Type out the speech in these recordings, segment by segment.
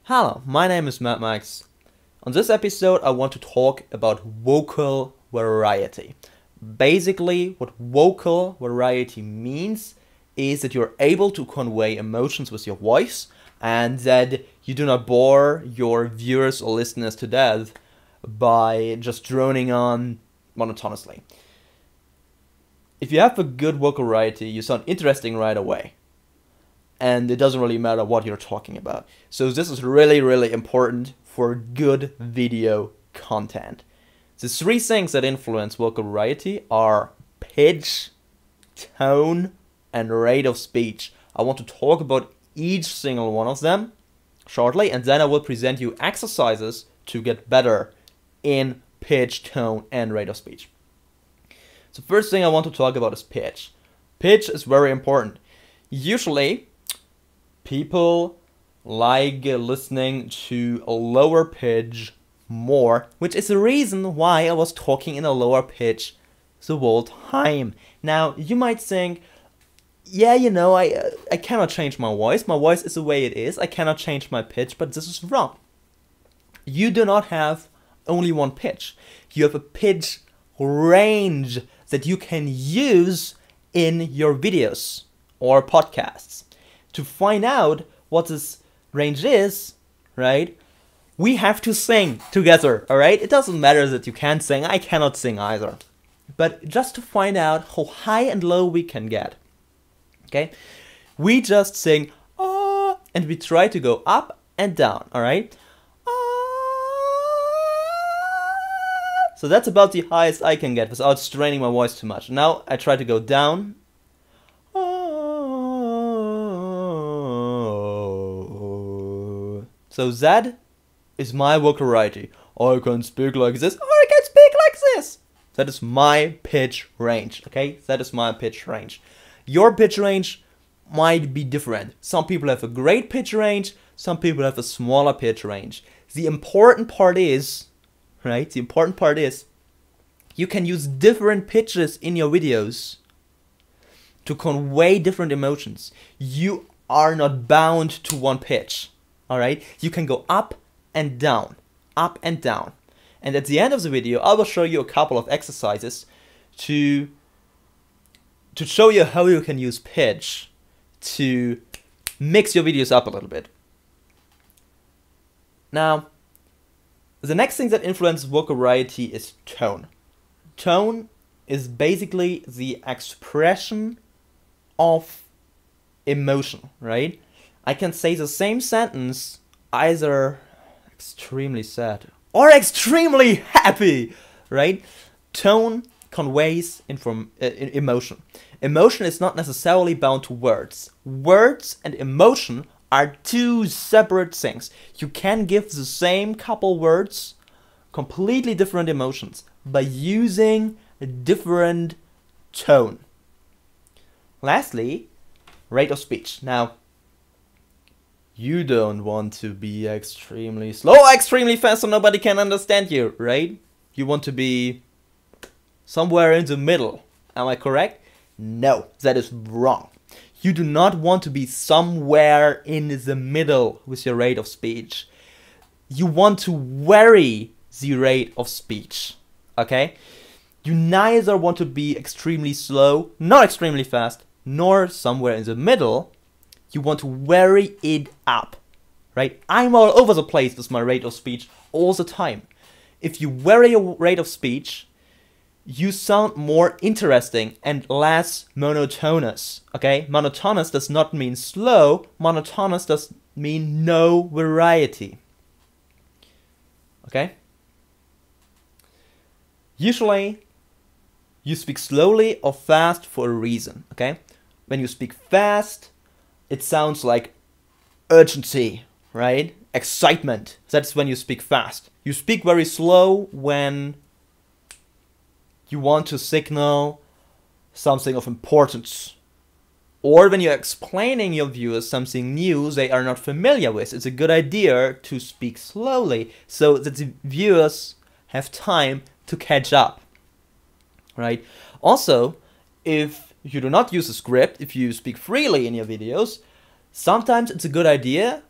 Hello, my name is Matt Max. On this episode, I want to talk about vocal variety. Basically, what vocal variety means is that you're able to convey emotions with your voice and that you do not bore your viewers or listeners to death by just droning on monotonously. If you have a good vocal variety, you sound interesting right away. And it doesn't really matter what you're talking about. So this is really important for good video content. The three things that influence vocal variety are pitch, tone, and rate of speech. I want to talk about each single one of them shortly, and then I will present you exercises to get better in pitch, tone, and rate of speech. So first thing I want to talk about is pitch. Pitch is very important. Usually, people like listening to a lower pitch more, which is the reason why I was talking in a lower pitch the whole time. Now, you might think, yeah, I cannot change my voice. My voice is the way it is. I cannot change my pitch, but this is wrong. You do not have only one pitch. You have a pitch range that you can use in your videos or podcasts. To find out what this range is, right, we have to sing together, alright? It doesn't matter that you can't sing, I cannot sing either. But just to find out how high and low we can get, okay, we just sing, ah, and we try to go up and down, alright? So that's about the highest I can get without straining my voice too much. Now I try to go down. So that is my vocal variety. I can speak like this, or I can speak like this. That is my pitch range, okay? That is my pitch range. Your pitch range might be different. Some people have a great pitch range, some people have a smaller pitch range. The important part is, right? The important part is you can use different pitches in your videos to convey different emotions. You are not bound to one pitch. Alright, you can go up and down, up and down. And at the end of the video, I will show you a couple of exercises to show you how you can use pitch to mix your videos up a little bit. Now, the next thing that influences vocal variety is tone. Tone is basically the expression of emotion, right? I can say the same sentence either extremely sad or extremely happy, right? Tone conveys emotion. Emotion is not necessarily bound to words. Words and emotion are two separate things. You can give the same couple words completely different emotions by using a different tone. Lastly, rate of speech. Now, you don't want to be extremely slow or extremely fast so nobody can understand you, right? You want to be somewhere in the middle. Am I correct? No, that is wrong. You do not want to be somewhere in the middle with your rate of speech. You want to vary the rate of speech, okay? You neither want to be extremely slow, not extremely fast, nor somewhere in the middle. You want to vary it up, right? I'm all over the place with my rate of speech all the time. If you vary your rate of speech, you sound more interesting and less monotonous, okay? Monotonous does not mean slow. Monotonous does mean no variety, okay? Usually, you speak slowly or fast for a reason, okay? When you speak fast, it sounds like urgency, right? Excitement. That's when you speak fast. You speak very slow when you want to signal something of importance. Or when you're explaining your viewers something new they are not familiar with. It's a good idea to speak slowly so that the viewers have time to catch up, right? Also, if you do not use a script, if you speak freely in your videos, sometimes it's a good idea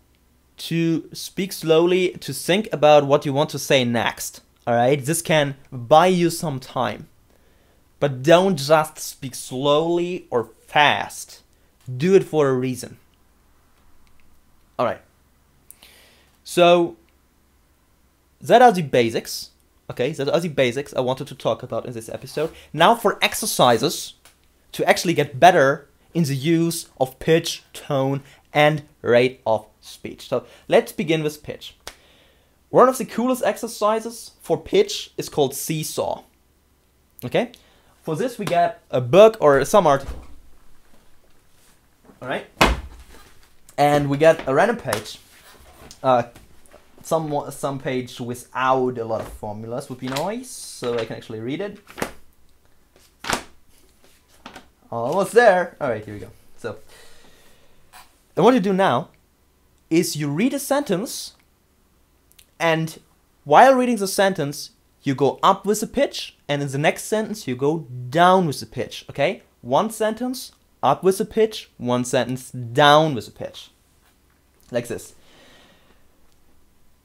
to speak slowly, to think about what you want to say next. Alright, this can buy you some time. But don't just speak slowly or fast. Do it for a reason. Alright. So, that are the basics. Okay, that are the basics I wanted to talk about in this episode. Now for exercises to actually get better in the use of pitch, tone, and rate of speech. So, let's begin with pitch. One of the coolest exercises for pitch is called seesaw. Okay? For this we get a book or some article. Alright? And we get a random page. Some page without a lot of formulas would be nice, so I can actually read it. Almost there. Alright, here we go. So, and what you do now is you read a sentence, and while reading the sentence, you go up with the pitch, and in the next sentence, you go down with the pitch, okay? One sentence, up with the pitch, one sentence, down with the pitch. Like this.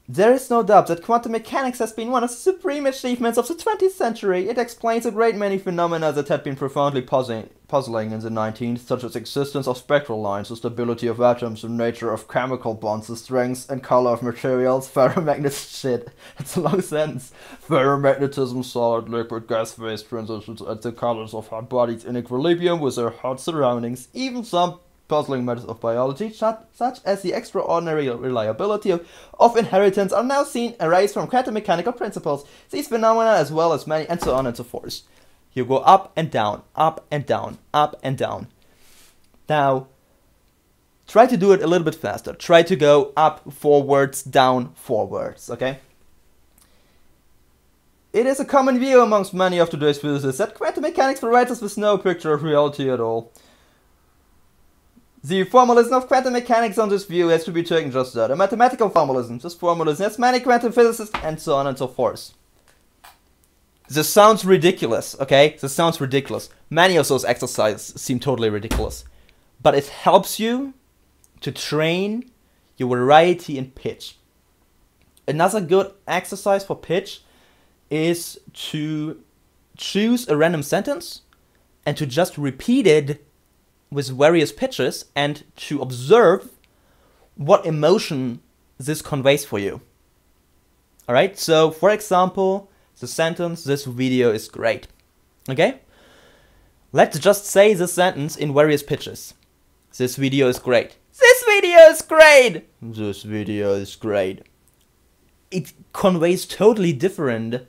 There is no doubt that quantum mechanics has been one of the supreme achievements of the 20th century. It explains a great many phenomena that had been profoundly puzzling in the 19th, such as the existence of spectral lines, the stability of atoms, the nature of chemical bonds, the strength and color of materials, ferromagnetism, it's a long sentence, ferromagnetism, solid, liquid, gas, phase transitions, and the colors of hot bodies in equilibrium with their hot surroundings. Even some puzzling matters of biology, such as the extraordinary reliability of inheritance, are now seen arise from quantum mechanical principles. These phenomena, as well as many, and so on and so forth. You go up and down, up and down, up and down. Now, try to do it a little bit faster. Try to go up forwards, down forwards, okay? It is a common view amongst many of today's physicists that quantum mechanics provides us with no picture of reality at all. The formalism of quantum mechanics on this view has to be taken just that. A mathematical formalism. This formalism has many quantum physicists, and so on and so forth. This sounds ridiculous, okay? This sounds ridiculous. Many of those exercises seem totally ridiculous. But it helps you to train your variety in pitch. Another good exercise for pitch is to choose a random sentence and to just repeat it with various pitches and to observe what emotion this conveys for you. Alright, so for example, the sentence, "This video is great." Okay? Let's just say this sentence in various pitches. This video is great. This video is great! This video is great. It conveys totally different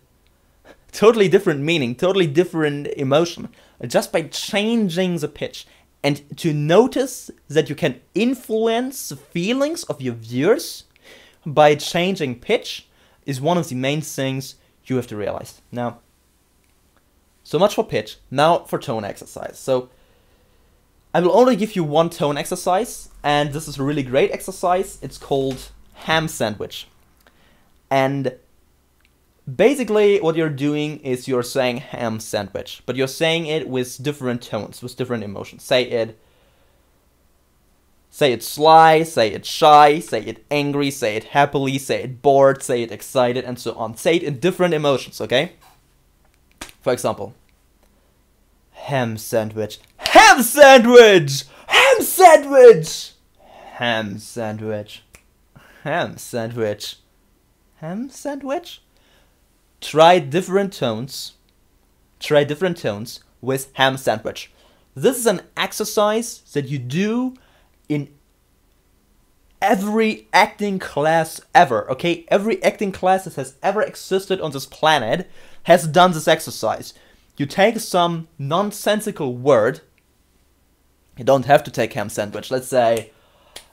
meaning, totally different emotion, just by changing the pitch. And to notice that you can influence the feelings of your viewers by changing pitch is one of the main things you have to realize. Now, so much for pitch. Now for tone exercise. So I will only give you one tone exercise, and this is a really great exercise. It's called ham sandwich. And basically what you're doing is you're saying ham sandwich, but you're saying it with different tones, with different emotions. Say it sly, say it shy, say it angry, say it happily, say it bored, say it excited, and so on. Say it in different emotions, okay? For example, ham sandwich, ham sandwich, ham sandwich, ham sandwich, ham sandwich, ham sandwich. Try different tones with ham sandwich. This is an exercise that you do in every acting class ever, okay? Every acting class that has ever existed on this planet has done this exercise. You take some nonsensical word. You don't have to take ham sandwich. Let's say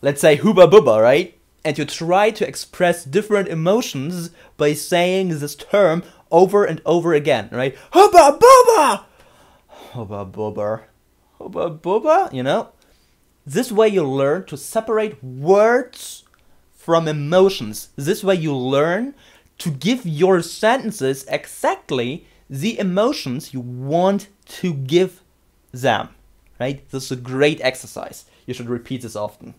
hooba booba, right? And you try to express different emotions by saying this term over and over again, right? Hubba bubba! Hubba bubba. Hubba bubba, you know? This way you learn to separate words from emotions. This way you learn to give your sentences exactly the emotions you want to give them, right? This is a great exercise. You should repeat this often.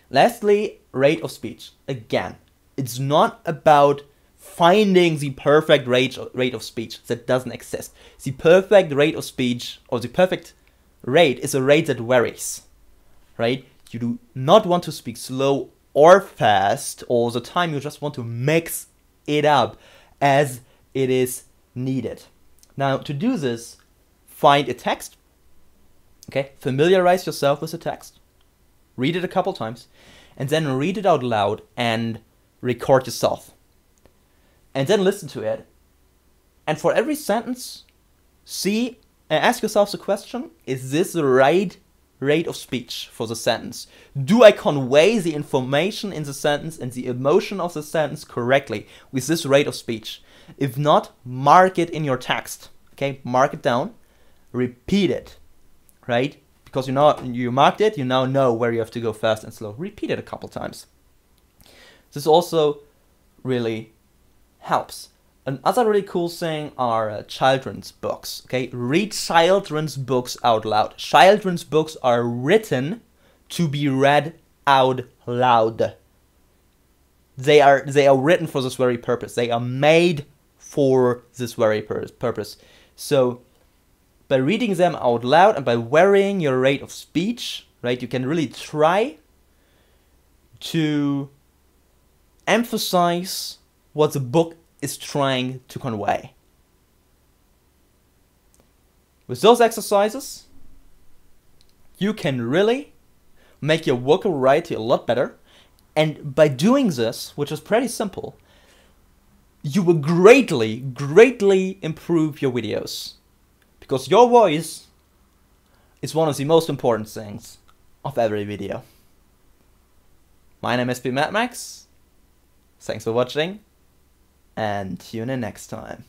Lastly, rate of speech. Again, it's not about finding the perfect rate of speech that doesn't exist. The perfect rate of speech, or the perfect rate, is a rate that varies, right? You do not want to speak slow or fast all the time. You just want to mix it up as it is needed. Now, to do this, find a text. Okay, familiarize yourself with the text. Read it a couple times, and then read it out loud and record yourself. And then listen to it. And for every sentence, ask yourself the question, is this the right rate of speech for the sentence? Do I convey the information in the sentence and the emotion of the sentence correctly with this rate of speech? If not, mark it in your text. Okay, mark it down, repeat it, right? Because you marked it, you now know where you have to go fast and slow. Repeat it a couple times. This also really helps. Another really cool thing are children's books. Okay, read children's books out loud. Children's books are written to be read out loud. They are written for this very purpose. They are made for this very purpose. So by reading them out loud and by varying your rate of speech, right, you can really try to emphasize what the book is trying to convey. With those exercises, you can really make your vocal variety a lot better. And by doing this, which is pretty simple, you will greatly improve your videos. Because your voice is one of the most important things of every video. My name is Max. Thanks for watching, and tune in next time.